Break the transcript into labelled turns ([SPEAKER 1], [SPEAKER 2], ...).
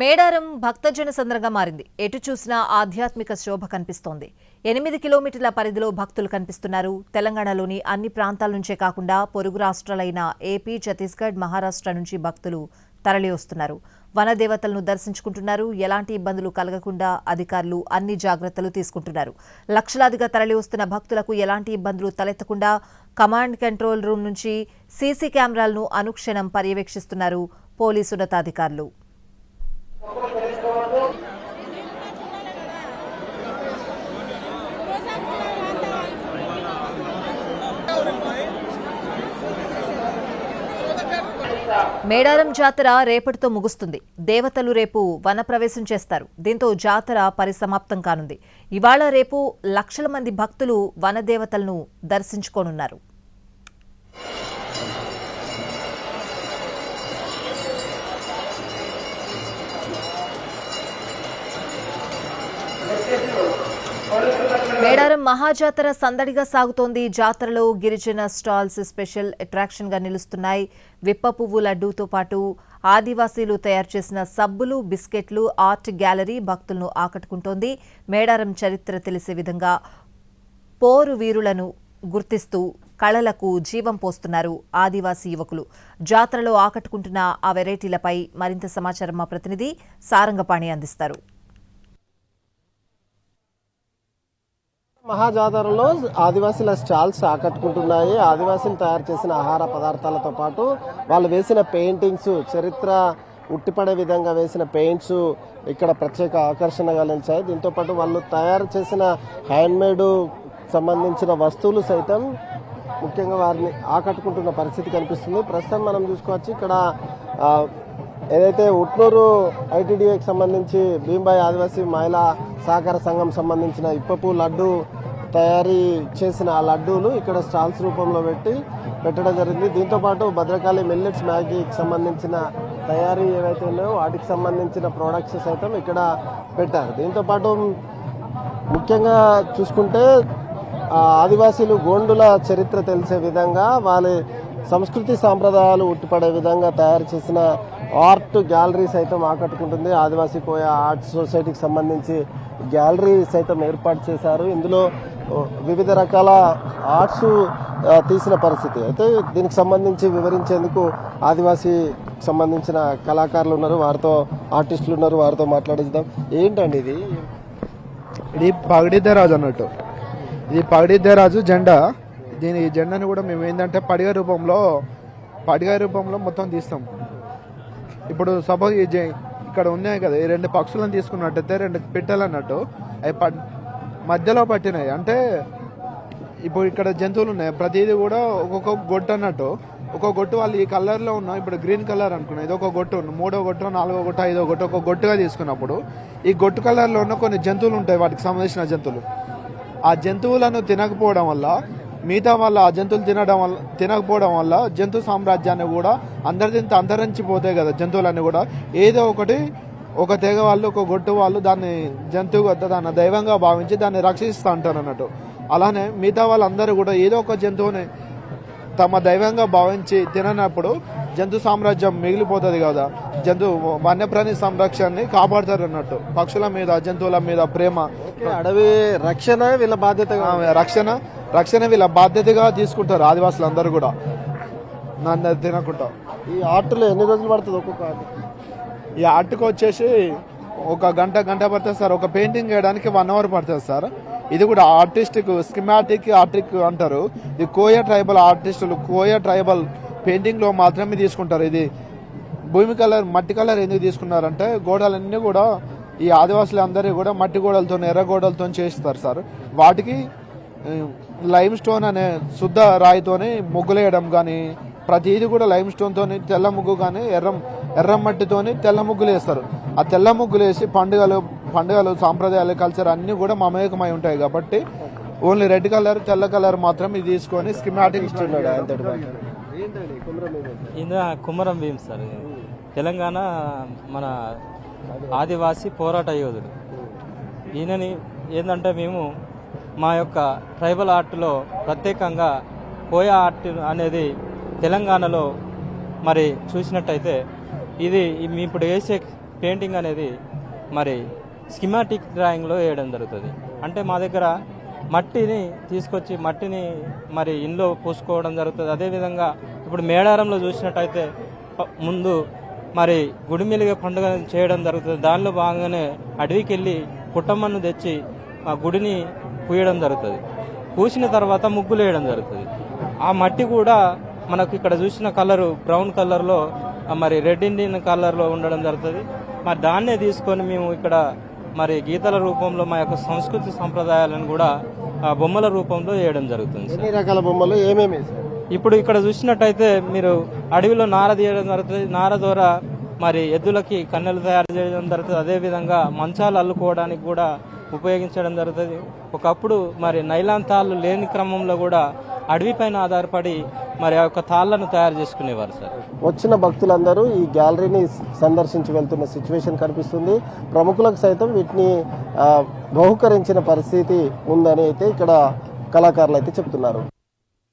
[SPEAKER 1] మేడారం భక్తజన సంద్రంగా మారింది. ఎటు చూసినా ఆధ్యాత్మిక శోభ కనిపిస్తోంది. 8 కిలోమీటర్ల పరిధిలో భక్తులు కనిపిస్తున్నారు. తెలంగాణలోని అన్ని ప్రాంతాల నుంచే కాకుండా పొరుగు రాష్ట్రాలైన ఏపీ, ఛత్తీస్గఢ్, మహారాష్ట్ర నుంచి భక్తులు తరలివస్తున్నారు. వనదేవతలను దర్శించుకుంటున్నారు. ఎలాంటి ఇబ్బందులు కలగకుండా అధికారులు అన్ని జాగ్రత్తలు తీసుకుంటున్నారు. లక్షలాదిగా తరలివస్తున్న భక్తులకు ఎలాంటి ఇబ్బందులు తలెత్తకుండా కమాండ్ కంట్రోల్ రూమ్ నుంచి సీసీ కెమెరాలను అనుక్షణం పర్యవేక్షిస్తున్నారు పోలీసు ఉన్నతాధికారులు. మేడారం జాతర రేపటితో ముగుస్తుంది. దేవతలు రేపు వనప్రవేశం చేస్తారు. దీంతో జాతర పరిసమాప్తం కానుంది. ఇవాళ రేపు లక్షల మంది భక్తులు వనదేవతలను దర్శించుకోనున్నారు. మేడారం మహాజాతర సందడిగా సాగుతోంది. జాతరలో గిరిజన స్టాల్స్ స్పెషల్ అట్రాక్షన్ గా నిలుస్తున్నాయి. విప్ప పువ్వు లడ్డూతో పాటు ఆదివాసీలు తయారు చేసిన సబ్బులు, బిస్కెట్లు, ఆర్ట్ గ్యాలరీ భక్తులను ఆకట్టుకుంటోంది. మేడారం చరిత్ర తెలిసే విధంగా పోరు వీరులను గుర్తిస్తూ కళలకు జీవం పోస్తున్నారు ఆదివాసీ యువకులు. జాతరలో ఆకట్టుకుంటున్న ఆ వెరైటీలపై మరింత సమాచారం మా ప్రతినిధి సారంగపాణి అందిస్తారు.
[SPEAKER 2] మహాజాతరలో ఆదివాసీల స్టాల్స్ ఆకట్టుకుంటున్నాయి. ఆదివాసీలు తయారు చేసిన ఆహార పదార్థాలతో పాటు వాళ్ళు వేసిన పెయింటింగ్స్, చరిత్ర ఉట్టిపడే విధంగా వేసిన పెయింట్స్ ఇక్కడ ప్రత్యేక ఆకర్షణగా నిలిచాయి. దీంతో పాటు వాళ్ళు తయారు చేసిన హ్యాండ్మేడ్ సంబంధించిన వస్తువులు సైతం ముఖ్యంగా వారిని ఆకట్టుకుంటున్న పరిస్థితి కనిపిస్తుంది. ప్రస్తుతం మనం చూసుకోవచ్చు ఇక్కడ ఏదైతే ఉట్నూరు ఐటీడీఏకి సంబంధించి భీంబాయి ఆదివాసీ మహిళా సహకార సంఘం సంబంధించిన ఇప్పపు లడ్డు తయారీ చేసిన ఆ లడ్డూలు ఇక్కడ స్టాల్స్ రూపంలో పెట్టడం జరిగింది. దీంతో పాటు భద్రకాళి మిల్లెట్స్ మ్యాగీకి సంబంధించిన తయారీ ఏవైతే ఉన్నాయో వాటికి సంబంధించిన ప్రోడక్ట్స్ సైతం ఇక్కడ పెట్టారు. దీంతో పాటు ముఖ్యంగా చూసుకుంటే ఆదివాసీలు గోండుల చరిత్ర తెలిసే విధంగా వాళ్ళ సంస్కృతి సాంప్రదాయాలు ఉట్టిపడే విధంగా తయారు చేసిన ఆర్ట్ గ్యాలరీ సైతం ఆకట్టుకుంటుంది. ఆదివాసీ కోయ ఆర్ట్ సొసైటీకి సంబంధించి గ్యాలరీ సైతం ఏర్పాటు చేశారు. ఇందులో వివిధ రకాల ఆర్ట్స్ తీసిన పరిస్థితి. అయితే దీనికి సంబంధించి వివరించేందుకు ఆదివాసీ సంబంధించిన కళాకారులు ఉన్నారు, వారితో ఆర్టిస్టులు ఉన్నారు, వారితో మాట్లాడిద్దాం. ఏంటండి
[SPEAKER 3] ఇది పగడిద్దరాజు అన్నట్టు. ఇది పగడిద్దరాజు జెండా. ఈ జెండాను కూడా మేము ఏంటంటే పడిగ రూపంలో మొత్తం తీస్తాం. ఇప్పుడు సపోజ్ ఇక్కడ ఉన్నాయి కదా, ఈ 2 పక్షులను తీసుకున్నట్టయితే 2 పిట్టలు అన్నట్టు అవి మధ్యలో పట్టినాయి. అంటే ఇప్పుడు ఇక్కడ జంతువులు ఉన్నాయి, ప్రతిదీ కూడా ఒక్కొక్క గొట్టు అన్నట్టు. ఒక్కొక్క గొట్టు వాళ్ళు ఈ కలర్లో ఉన్న, ఇప్పుడు గ్రీన్ కలర్ అనుకున్నాయి, ఇది ఒక గొట్టు, 3వ గొట్టు, 4వ గొట్టు, 5వ గొట్టు, ఒక గొట్టుగా తీసుకున్నప్పుడు ఈ గొట్టు కలర్లో ఉన్న కొన్ని జంతువులు ఉంటాయి, వాటికి సంబంధించిన జంతువులు. ఆ జంతువులను తినకపోవడం వల్ల, మిగతా వల్ల ఆ జంతువులు తినకపోవడం వల్ల జంతు సామ్రాజ్యాన్ని కూడా అందరిదింత అంతరించిపోతాయి కదా జంతువులన్నీ కూడా. ఏదో ఒక తెగ వాళ్ళు, ఒక గొట్టు వాళ్ళు దాన్ని జంతువు దాన్ని దైవంగా భావించి దాన్ని రక్షిస్తూ ఉంటారు అన్నట్టు. అలానే మిగతా వాళ్ళందరూ కూడా ఏదో ఒక జంతువుని తమ దైవంగా భావించి తిననప్పుడు జంతు సామ్రాజ్యం మిగిలిపోతుంది కదా. వన్యప్రాణి సంరక్షణని కాపాడతారు అన్నట్టు. పక్షుల మీద, జంతువుల మీద ప్రేమ,
[SPEAKER 2] అడవి రక్షణ వీళ్ళ బాధ్యత,
[SPEAKER 3] రక్షణ వీళ్ళ బాధ్యతగా తీసుకుంటారు ఆదివాసులు అందరూ కూడా. నన్ను తినకుండా
[SPEAKER 2] ఈ ఆర్ట్లో ఎన్ని రోజులు పడుతుంది ఒక్కొక్క ఆర్ట్?
[SPEAKER 3] ఈ ఆర్ట్కి వచ్చేసి ఒక గంట పడుతుంది సార్. ఒక పెయింటింగ్ వేయడానికి 1 అవర్ పడుతుంది సార్. ఇది కూడా ఆర్టిస్టిక్ స్కిమాటిక్ ఆర్టిక్ అంటారు. ఇది కోయ ట్రైబల్ ఆర్టిస్టులు కోయ ట్రైబల్ పెయింటింగ్ లో మాత్రమే తీసుకుంటారు. ఇది భూమి కలర్, మట్టి కలర్ ఎందుకు తీసుకున్నారంటే గోడలన్నీ కూడా ఈ ఆదివాసులు అందరూ కూడా మట్టి గోడలతో, ఎర్ర గోడలతో చేస్తారు సార్. వాటికి లైమ్ స్టోన్ అనే శుద్ధ రాయితోని ముగ్గులేయడం కానీ, ప్రతిదీ కూడా లైమ్ స్టోన్ తోని తెల్ల ముగ్గు కానీ, ఎర్ర మట్టితోని తెల్ల ముగ్గులు వేస్తారు. ఆ తెల్ల ముగ్గులు వేసి పండుగలు సాంప్రదాయాలు, కల్చర్ అన్ని కూడా మమేకమై ఉంటాయి కాబట్టి ఓన్లీ రెడ్ కలర్, తెల్ల కలర్ మాత్రం ఇది తీసుకొని స్కిమాటిక్ ఇస్తున్నాడు.
[SPEAKER 4] కుమరం భీమ్ సార్, తెలంగాణ మన ఆదివాసీ పోరాట యోధుడు. ఈయనని ఏంటంటే మేము మా యొక్క ట్రైబల్ ఆర్ట్లో ప్రత్యేకంగా కోయ ఆర్ట్ అనేది తెలంగాణలో మరి చూసినట్టయితే ఇది ఇప్పుడు వేసే పెయింటింగ్ అనేది మరి స్కిమాటిక్ డ్రాయింగ్లో వేయడం జరుగుతుంది. అంటే మా దగ్గర మట్టిని తీసుకొచ్చి మట్టిని మరి ఇంట్లో పూసుకోవడం జరుగుతుంది. అదేవిధంగా ఇప్పుడు మేడారంలో చూసినట్టయితే ముందు మరి గుడిమెలిగే పండుగ చేయడం జరుగుతుంది. దానిలో భాగంగానే అడవికి వెళ్ళి పుట్టమ్మను తెచ్చి ఆ గుడిని పూయడం జరుగుతుంది. పూసిన తర్వాత ముగ్గులు వేయడం జరుగుతుంది. ఆ మట్టి కూడా మనకు ఇక్కడ చూసిన కలరు బ్రౌన్ కలర్లో మరి రెడ్ ఇండియన్ కలర్లో ఉండడం జరుగుతుంది. మరి దాన్నే తీసుకొని మేము ఇక్కడ మరి గీతల రూపంలో మా యొక్క సంస్కృతి సంప్రదాయాలను కూడా ఆ బొమ్మల రూపంలో వేయడం జరుగుతుంది సార్.
[SPEAKER 2] ఎన్ని రకాల బొమ్మలు ఏమేమి వేశారు?
[SPEAKER 4] ఇప్పుడు ఇక్కడ చూసినట్టయితే మీరు అడవిలో నార తీయడం జరుగుతుంది. నార ద్వారా మరి ఎద్దులకి కన్నెలు తయారు చేయడం జరుగుతుంది. అదేవిధంగా మంచాలు అల్లుకోవడానికి కూడా ఉపయోగించడం జరుగుతుంది. ఒకప్పుడు మరి నైలాన్ తాళ్ళు లేని క్రమంలో కూడా అడవిపైన ఆధారపడి మరి ఆ యొక్క తాళ్లను తయారు చేసుకునేవారు సార్.
[SPEAKER 2] వచ్చిన భక్తులందరూ ఈ గ్యాలరీని సందర్శించి వెళ్తున్న సిచ్యువేషన్ కనిపిస్తుంది. ప్రముఖులకు సైతం వీటిని బహుకరించిన పరిస్థితి ఉందని అయితే ఇక్కడ కళాకారులు అయితే చెప్తున్నారు.